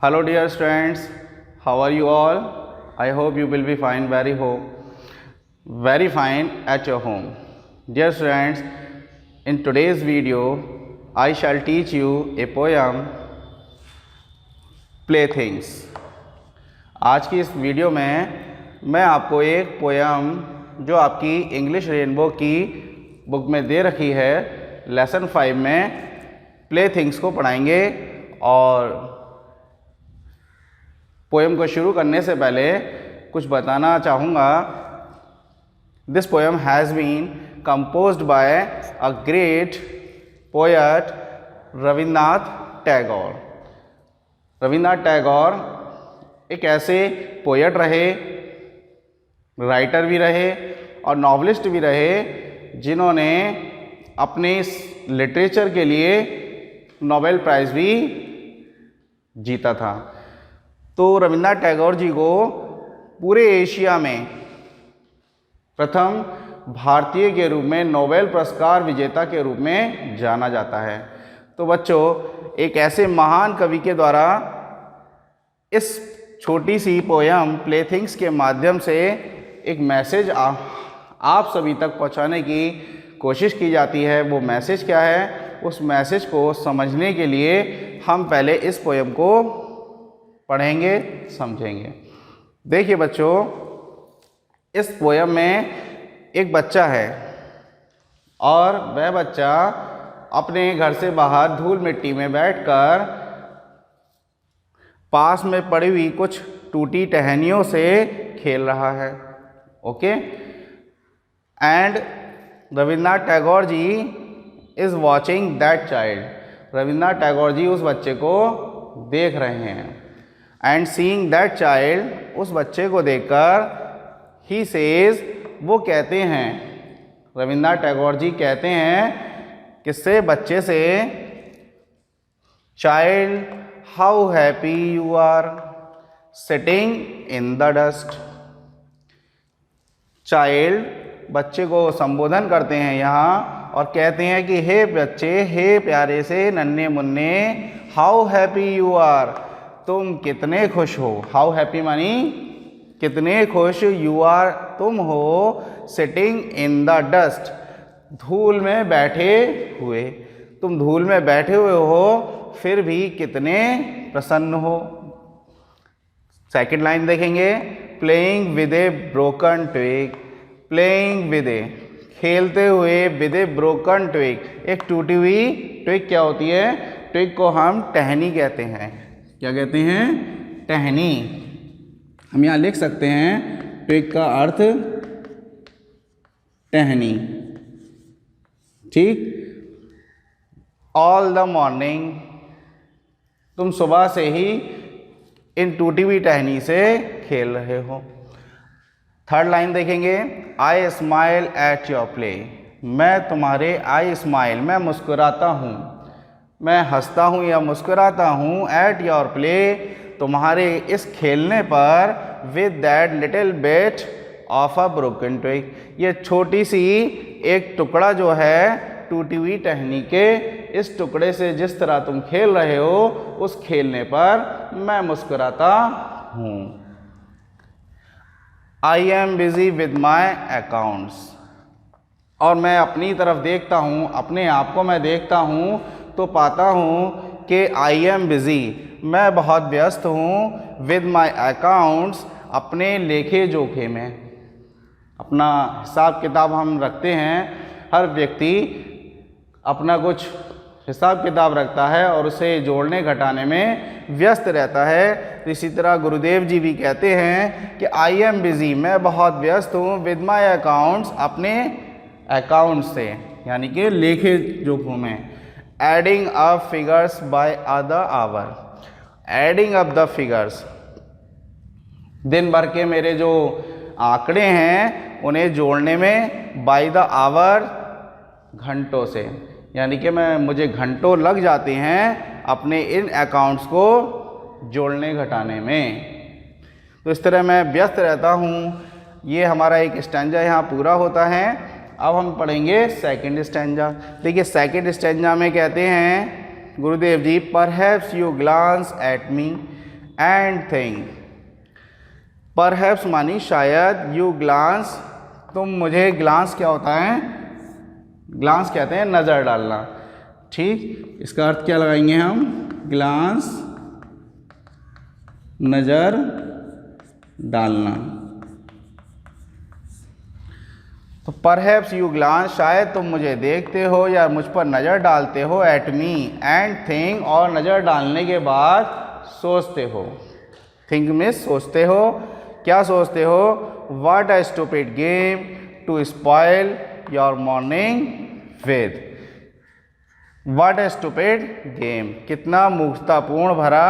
Hello dear students, how are you all? I hope you will be fine, very fine at your home. Dear students, in today's video I shall teach you a poem Playthings. आज की इस video में मैं आपको एक poem जो आपकी English rainbow की बुक में दे रखी है लेसन 5 में प्लेथिंग्स को पढ़ाएंगे। और पोएम को शुरू करने से पहले कुछ बताना चाहूँगा। This poem has been composed by a great poet Rabindranath Tagore. Rabindranath Tagore एक ऐसे पोएट रहे, राइटर भी रहे और नॉवलिस्ट भी रहे जिन्होंने अपने लिटरेचर के लिए नोबेल प्राइज़ भी जीता था। तो रविन्द्रनाथ टैगोर जी को पूरे एशिया में प्रथम भारतीय के रूप में नोबेल पुरस्कार विजेता के रूप में जाना जाता है। तो बच्चों, एक ऐसे महान कवि के द्वारा इस छोटी सी पोयम प्लेथिंग्स के माध्यम से एक मैसेज आप सभी तक पहुंचाने की कोशिश की जाती है। वो मैसेज क्या है, उस मैसेज को समझने के लिए हम पहले इस पोयम को पढ़ेंगे, समझेंगे। देखिए बच्चों, इस पोयम में एक बच्चा है और वह बच्चा अपने घर से बाहर धूल मिट्टी में बैठकर पास में पड़ी हुई कुछ टूटी टहनियों से खेल रहा है। Okay, and Rabindranath Tagore ji is watching that child. Rabindranath Tagore ji उस बच्चे को देख रहे हैं। एंड सीइंग दैट चाइल्ड, उस बच्चे को देखकर ही सेज, वो कहते हैं, रविन्द्रनाथ टैगोर जी कहते हैं किससे, बच्चे से, child how happy you are sitting in the dust. Child बच्चे को संबोधन करते हैं यहाँ और कहते हैं कि हे बच्चे, हे प्यारे से नन्हे मुन्ने, हाउ हैप्पी यू आर, तुम कितने खुश हो। हाउ हैप्पी मानी कितने खुश, यू आर तुम हो, सिटिंग इन द डस्ट, धूल में बैठे हुए, तुम धूल में बैठे हुए हो फिर भी कितने प्रसन्न हो। सेकंड लाइन देखेंगे, playing with a broken twig. Playing with a, खेलते हुए, विद ए ब्रोकन ट्विग, एक टूटी हुई ट्विग क्या होती है, ट्विग को हम टहनी कहते हैं। क्या कहते हैं, टहनी। हम यहाँ लिख सकते हैं ट्विग का अर्थ टहनी। ठीक। ऑल द मॉर्निंग, तुम सुबह से ही इन टूटी हुई टहनी से खेल रहे हो। थर्ड लाइन देखेंगे, आई स्माइल एट योर प्ले। मैं तुम्हारे, आई स्माइल, मैं मुस्कुराता हूँ, मैं हंसता हूँ या मुस्कुराता हूँ, एट योर प्ले, तुम्हारे इस खेलने पर, with that little bit of a broken twig, ये छोटी सी एक टुकड़ा जो है टूटी हुई टहनी के, इस टुकड़े से जिस तरह तुम खेल रहे हो, उस खेलने पर मैं मुस्कुराता हूँ। I am busy with my accounts, और मैं अपनी तरफ देखता हूँ, अपने आप को मैं देखता हूँ तो पाता हूँ कि आई एम बिज़ी, मैं बहुत व्यस्त हूँ, विद माई अकाउंट्स, अपने लेखे जोखे में। अपना हिसाब किताब हम रखते हैं, हर व्यक्ति अपना कुछ हिसाब किताब रखता है और उसे जोड़ने घटाने में व्यस्त रहता है। तो इसी तरह गुरुदेव जी भी कहते हैं कि आई एम बिज़ी, मैं बहुत व्यस्त हूँ, विद माई अकाउंट्स, अपने अकाउंट से, यानी कि लेखे जोखों में। Adding up figures by the hour, adding up the figures, दिन भर के मेरे जो आंकड़े हैं उन्हें जोड़ने में, बाय द आवर, घंटों से, यानी कि मुझे घंटों लग जाते हैं अपने इन अकाउंट्स को जोड़ने घटाने में। तो इस तरह मैं व्यस्त रहता हूँ। ये हमारा एक स्टैंजा यहाँ पूरा होता है। अब हम पढ़ेंगे सेकंड स्टैंजा। देखिए सेकंड स्टैंजा में कहते हैं Gurudev ji, perhaps you glance at me, and think. Perhaps मानी शायद, यू ग्लांस तुम मुझे, ग्लांस क्या होता है, ग्लांस कहते हैं नज़र डालना, ठीक। इसका अर्थ क्या लगाएंगे हम, ग्लांस नज़र डालना। तो परहैप्स यू ग्लांस, शायद तुम मुझे देखते हो या मुझ पर नज़र डालते हो, एट मी, एंड थिंक, और नज़र डालने के बाद सोचते हो। थिंक में सोचते हो, क्या सोचते हो, what a stupid game to spoil your morning with. What a stupid game, कितना मूर्खतापूर्ण भरा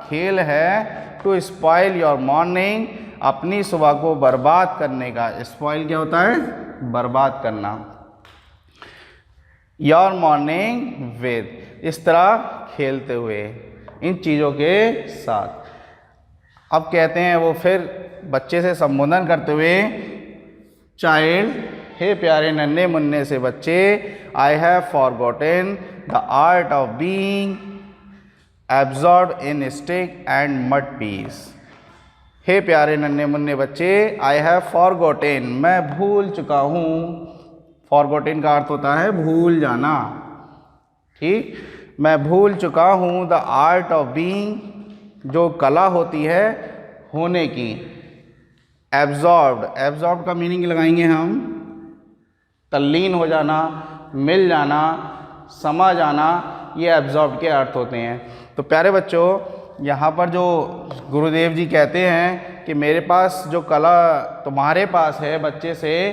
खेल है, टू स्पॉइल योर मॉर्निंग, अपनी सुबह को बर्बाद करने का। स्पॉइल क्या होता है, बर्बाद करना। योर मॉर्निंग विद, इस तरह खेलते हुए, इन चीज़ों के साथ। अब कहते हैं वो फिर बच्चे से संबोधन करते हुए, चाइल्ड, हे प्यारे नन्हे मुन्ने से बच्चे, I have forgotten the art of being absorbed in stick and mud pies. हे प्यारे नन्हे मुन्ने बच्चे, आई हैव फॉरगॉटन, मैं भूल चुका हूँ। फॉरगॉटन का अर्थ होता है भूल जाना, ठीक। मैं भूल चुका हूँ द आर्ट ऑफ बीइंग, जो कला होती है होने की। एब्जॉर्ब्ड, एब्जॉर्ब्ड का मीनिंग लगाएंगे हम, तल्लीन हो जाना, मिल जाना, समा जाना, ये एब्जॉर्ब्ड के अर्थ होते हैं। तो प्यारे बच्चों, यहाँ पर जो गुरुदेव जी कहते हैं कि मेरे पास जो कला तुम्हारे पास है, बच्चे से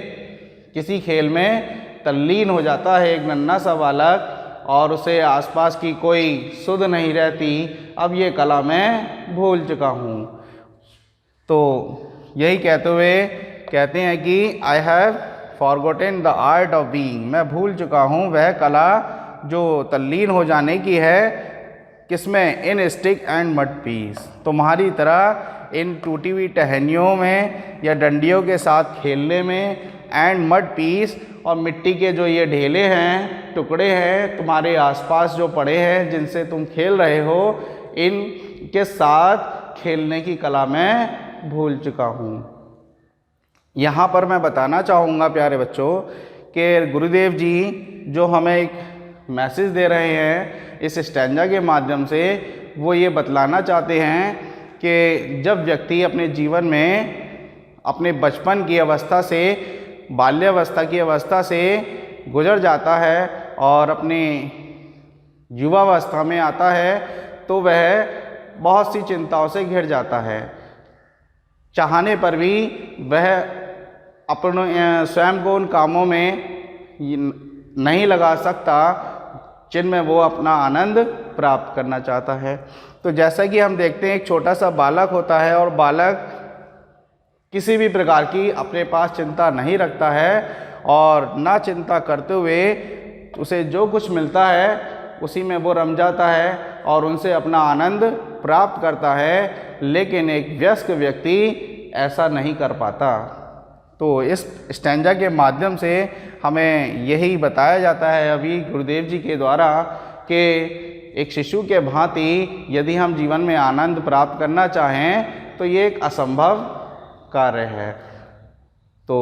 किसी खेल में तल्लीन हो जाता है एक नन्हा सा बालक, और उसे आसपास की कोई सुध नहीं रहती, अब ये कला मैं भूल चुका हूँ। तो यही कहते हुए कहते हैं कि आई have forgotten the art of being, मैं भूल चुका हूँ वह कला जो तल्लीन हो जाने की है, किसमें, इन स्टिक एंड मड पीस, तुम्हारी तरह इन टूटी हुई टहनियों में या डंडियों के साथ खेलने में, एंड मड पीस, और मिट्टी के जो ये ढेले हैं, टुकड़े हैं तुम्हारे आसपास जो पड़े हैं जिनसे तुम खेल रहे हो, इनके साथ खेलने की कला मैं भूल चुका हूँ। यहाँ पर मैं बताना चाहूँगा प्यारे बच्चों कि गुरुदेव जी जो हमें एक मैसेज दे रहे हैं इस स्टैंजा के माध्यम से, वो ये बतलाना चाहते हैं कि जब व्यक्ति अपने जीवन में अपने बचपन की अवस्था से, बाल्यावस्था की अवस्था से गुजर जाता है और अपनी युवावस्था में आता है, तो वह बहुत सी चिंताओं से घिर जाता है। चाहने पर भी वह अपने स्वयं को उन कामों में नहीं लगा सकता जिनमें वो अपना आनंद प्राप्त करना चाहता है। तो जैसा कि हम देखते हैं, एक छोटा सा बालक होता है और बालक किसी भी प्रकार की अपने पास चिंता नहीं रखता है, और ना चिंता करते हुए उसे जो कुछ मिलता है उसी में वो रम जाता है और उनसे अपना आनंद प्राप्त करता है। लेकिन एक वयस्क व्यक्ति ऐसा नहीं कर पाता। तो इस स्टैंजा के माध्यम से हमें यही बताया जाता है अभी गुरुदेव जी के द्वारा कि एक शिशु के भांति यदि हम जीवन में आनंद प्राप्त करना चाहें तो ये एक असंभव कार्य है। तो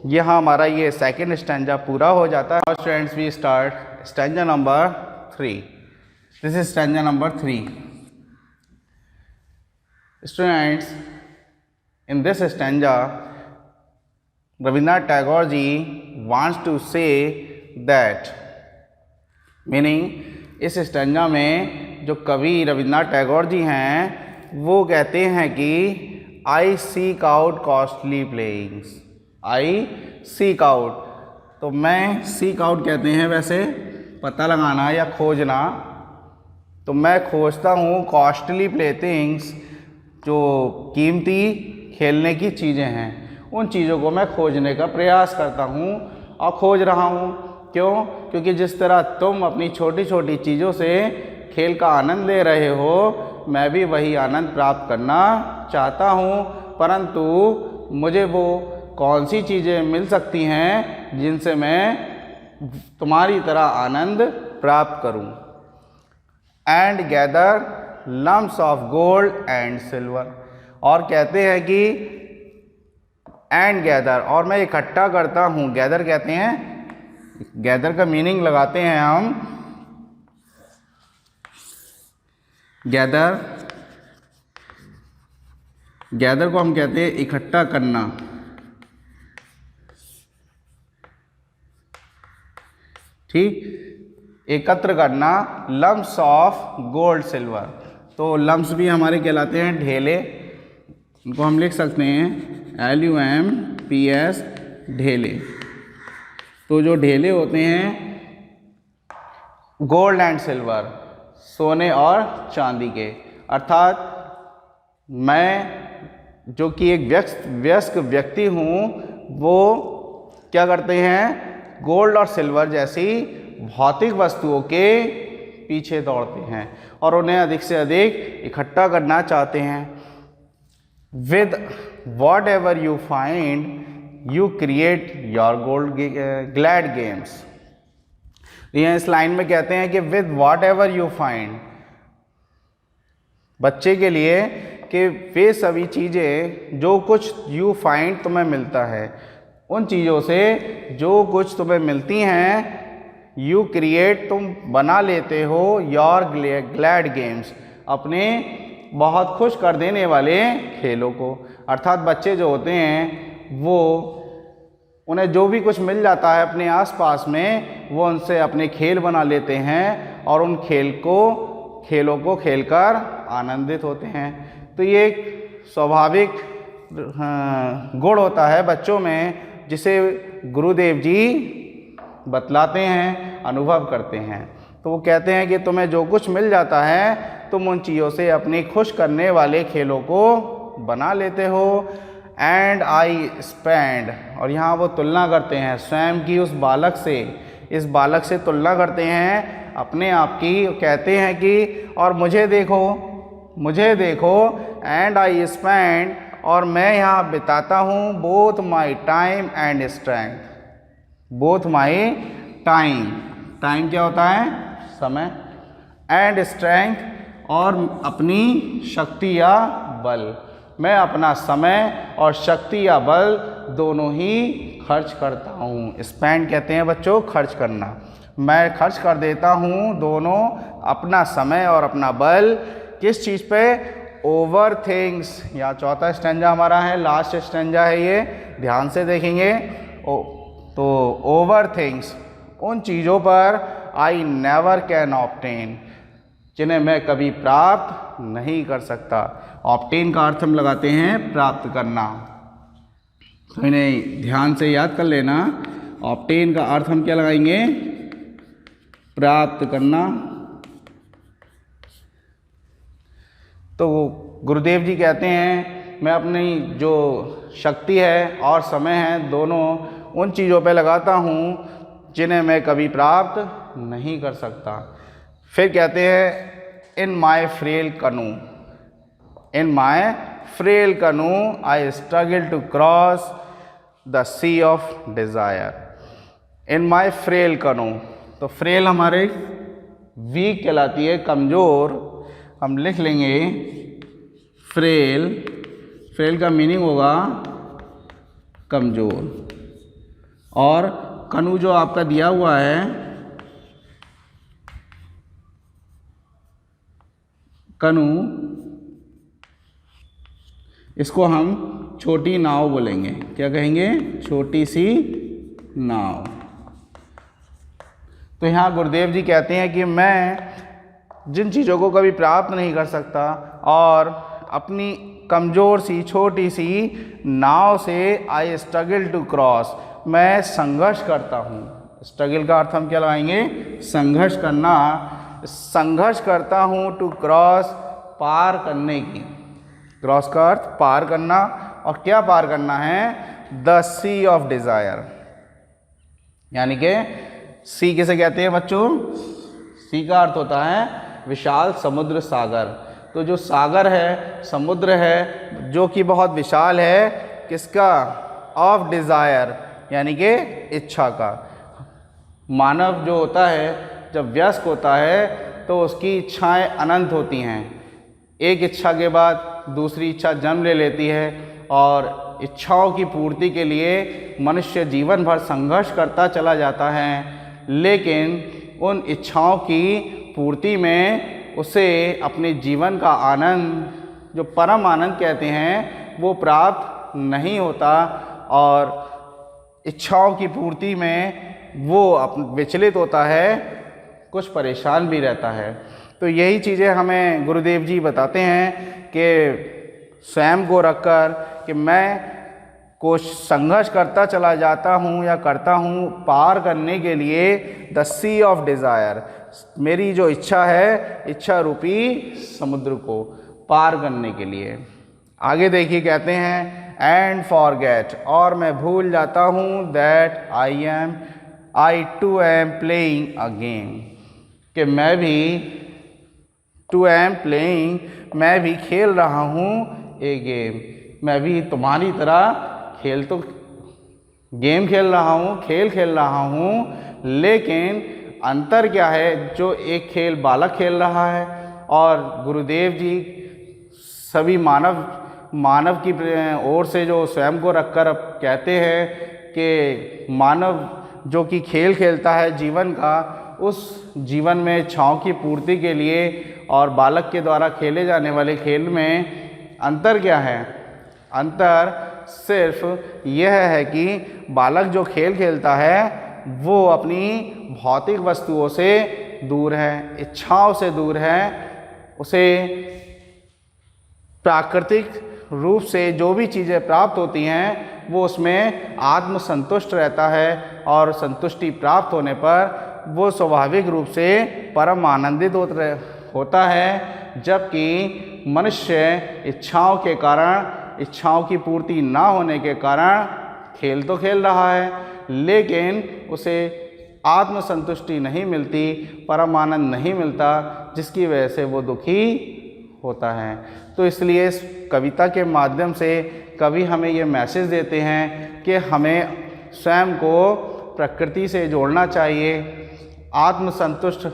यहाँ हमारा ये सेकंड स्टैंजा पूरा हो जाता है। Students, we start stanza number 3। This is stanza number 3। Students, in this stanza, Rabindranath Tagore ji wants to say that, meaning इस स्टैंजा में जो कवि रविन्द्रनाथ टैगोर जी हैं वो कहते हैं कि आई सीक आउट कॉस्टली प्लेइंग्स। आई सीक आउट, तो मैं सीक आउट कहते हैं वैसे पता लगाना या खोजना, तो मैं खोजता हूँ कॉस्टली प्लेथिंग्स, जो कीमती खेलने की चीज़ें हैं, उन चीज़ों को मैं खोजने का प्रयास करता हूँ और खोज रहा हूँ। क्यों? क्योंकि जिस तरह तुम अपनी छोटी छोटी चीज़ों से खेल का आनंद ले रहे हो, मैं भी वही आनंद प्राप्त करना चाहता हूँ, परंतु मुझे वो कौन सी चीज़ें मिल सकती हैं जिनसे मैं तुम्हारी तरह आनंद प्राप्त करूँ। And gather lumps of gold and silver. और कहते हैं कि एंड गैदर, और मैं इकट्ठा करता हूँ। गैदर कहते हैं, गैदर का मीनिंग लगाते हैं हम, गैदर, गैदर को हम कहते हैं इकट्ठा करना। ठीक, एकत्र करना, लम्प्स ऑफ गोल्ड सिल्वर। तो लम्प्स भी हमारे कहलाते हैं ढेले, इनको हम लिख सकते हैं LUMPS, ढेले। तो जो ढेले होते हैं गोल्ड एंड सिल्वर, सोने और चांदी के, अर्थात मैं जो कि एक वयस्क व्यक्ति हूँ, वो क्या करते हैं, गोल्ड और सिल्वर जैसी भौतिक वस्तुओं के पीछे दौड़ते हैं और उन्हें अधिक से अधिक इकट्ठा करना चाहते हैं। With what ever you find you create your gold glad games. ये इस लाइन में कहते हैं कि with what ever you find, बच्चे के लिए कि वे सभी चीज़ें जो कुछ यू फाइंड तुम्हें मिलता है, उन चीज़ों से जो कुछ तुम्हें मिलती हैं, यू क्रिएट, तुम बना लेते हो, योर ग्लैड गेम्स, अपने बहुत खुश कर देने वाले खेलों को। अर्थात बच्चे जो होते हैं वो, उन्हें जो भी कुछ मिल जाता है अपने आसपास में, वो उनसे अपने खेल बना लेते हैं और उन खेलों को खेलकर आनंदित होते हैं। तो ये एक स्वाभाविक गुण होता है बच्चों में, जिसे गुरुदेव जी बतलाते हैं, अनुभव करते हैं। तो वो कहते हैं कि तुम्हें जो कुछ मिल जाता है, तुम उन चीज़ों से अपनी खुश करने वाले खेलों को बना लेते हो। एंड आई स्पेंड, और यहाँ वो तुलना करते हैं स्वयं की उस बालक से, इस बालक से तुलना करते हैं अपने आप की, कहते हैं कि और मुझे देखो, मुझे देखो, एंड आई स्पेंड, और मैं यहाँ बिताता हूँ both my time and strength, both my time, time क्या होता है, समय, एंड स्ट्रेंथ, और अपनी शक्ति या बल, मैं अपना समय और शक्ति या बल दोनों ही खर्च करता हूँ। स्पेंड कहते हैं बच्चों खर्च करना, मैं खर्च कर देता हूँ दोनों, अपना समय और अपना बल, किस चीज़ पे, ओवर थिंग्स। यहाँ चौथा स्टेंजा हमारा है, लास्ट स्टेंजा है ये, ध्यान से देखेंगे। तो ओवर थिंग्स, उन चीज़ों पर, आई नेवर कैन ऑब्टेन, जिन्हें मैं कभी प्राप्त नहीं कर सकता। ऑब्टेन का अर्थ हम लगाते हैं प्राप्त करना, तो इन्हें ध्यान से याद कर लेना। ऑब्टेन का अर्थ हम क्या लगाएंगे, प्राप्त करना। तो गुरुदेव जी कहते हैं मैं अपनी जो शक्ति है और समय है, दोनों उन चीज़ों पे लगाता हूँ जिन्हें मैं कभी प्राप्त नहीं कर सकता। फिर कहते हैं इन माई फ्रेल कनू, इन my frail canoe I struggle to cross the sea of desire. In my frail canoe, तो फ्रेल हमारे वीक कहलाती है, कमज़ोर, हम लिख लेंगे फ्रेल, फ्रेल का मीनिंग होगा कमज़ोर, और कनू जो आपका दिया हुआ है, कनू, इसको हम छोटी नाव बोलेंगे, क्या कहेंगे, छोटी सी नाव। तो यहाँ गुरुदेव जी कहते हैं कि मैं जिन चीज़ों को कभी प्राप्त नहीं कर सकता और अपनी कमज़ोर सी छोटी सी नाव से आई स्ट्रगल टू क्रॉस, मैं संघर्ष करता हूँ। स्ट्रगल का अर्थ हम क्या लगाएंगे, संघर्ष करना, संघर्ष करता हूँ टू क्रॉस, पार करने की, क्रॉस का अर्थ पार करना, और क्या पार करना है, द सी ऑफ डिज़ायर, यानी कि सी किसे कहते हैं बच्चों, सी का अर्थ होता है विशाल समुद्र, सागर। तो जो सागर है, समुद्र है जो कि बहुत विशाल है, किसका, ऑफ डिज़ायर, यानी कि इच्छा का। मानव जो होता है जब व्यस्क होता है तो उसकी इच्छाएं अनंत होती हैं, एक इच्छा के बाद दूसरी इच्छा जन्म ले लेती है और इच्छाओं की पूर्ति के लिए मनुष्य जीवन भर संघर्ष करता चला जाता है, लेकिन उन इच्छाओं की पूर्ति में उसे अपने जीवन का आनंद, जो परम आनंद कहते हैं, वो प्राप्त नहीं होता और इच्छाओं की पूर्ति में वो विचलित होता है, कुछ परेशान भी रहता है। तो यही चीज़ें हमें गुरुदेव जी बताते हैं कि स्वयं को रखकर कि मैं कुछ संघर्ष करता चला जाता हूँ या करता हूँ पार करने के लिए द सी ऑफ डिज़ायर, मेरी जो इच्छा है, इच्छा रूपी समुद्र को पार करने के लिए। आगे देखिए कहते हैं एंड फॉरगेट, और मैं भूल जाता हूँ that I too am playing a game, कि मैं भी टू एम प्लेइंग, मैं भी खेल रहा हूँ ए गेम, मैं भी तुम्हारी तरह गेम खेल रहा हूँ, खेल खेल रहा हूँ, लेकिन अंतर क्या है, जो एक खेल बालक खेल रहा है और गुरुदेव जी सभी मानव की ओर से जो स्वयं को रखकर अब कहते हैं कि मानव जो कि खेल खेलता है जीवन का, उस जीवन में इच्छाओं की पूर्ति के लिए और बालक के द्वारा खेले जाने वाले खेल में अंतर क्या है? अंतर सिर्फ यह है कि बालक जो खेल खेलता है वो अपनी भौतिक वस्तुओं से दूर है, इच्छाओं से दूर है, उसे प्राकृतिक रूप से जो भी चीज़ें प्राप्त होती हैं वो उसमें आत्मसंतुष्ट रहता है और संतुष्टि प्राप्त होने पर वो स्वाभाविक रूप से परम आनंदित होता है। जबकि मनुष्य इच्छाओं के कारण, इच्छाओं की पूर्ति ना होने के कारण खेल तो खेल रहा है, लेकिन उसे आत्मसंतुष्टि नहीं मिलती, परम आनंद नहीं मिलता, जिसकी वजह से वो दुखी होता है। तो इसलिए इस कविता के माध्यम से कवि हमें ये मैसेज देते हैं कि हमें स्वयं को प्रकृति से जोड़ना चाहिए, आत्मसंतुष्ट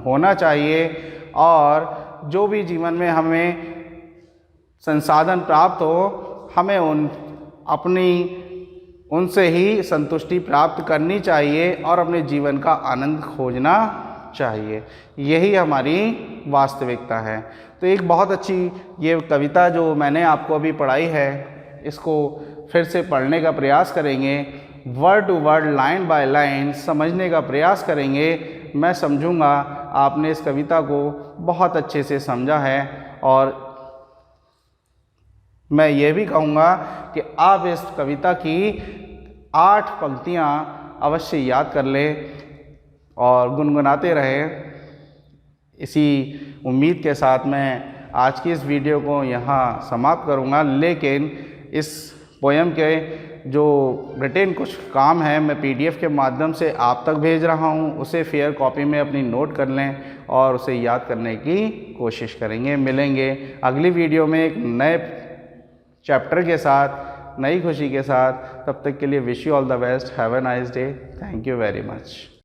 होना चाहिए और जो भी जीवन में हमें संसाधन प्राप्त हो, हमें उनसे ही संतुष्टि प्राप्त करनी चाहिए और अपने जीवन का आनंद खोजना चाहिए। यही हमारी वास्तविकता है। तो एक बहुत अच्छी ये कविता जो मैंने आपको अभी पढ़ाई है, इसको फिर से पढ़ने का प्रयास करेंगे, word to word, line by line समझने का प्रयास करेंगे। मैं समझूंगा आपने इस कविता को बहुत अच्छे से समझा है और मैं ये भी कहूँगा कि आप इस कविता की 8 पंक्तियाँ अवश्य याद कर लें और गुनगुनाते रहें। इसी उम्मीद के साथ मैं आज की इस वीडियो को यहाँ समाप्त करूँगा, लेकिन इस पोएम के जो रिटेन कुछ काम है मैं PDF के माध्यम से आप तक भेज रहा हूँ, उसे फेयर कॉपी में अपनी नोट कर लें और उसे याद करने की कोशिश करेंगे। मिलेंगे अगली वीडियो में एक नए चैप्टर के साथ, नई खुशी के साथ। तब तक के लिए wish you all the best, have a nice day, thank you very much.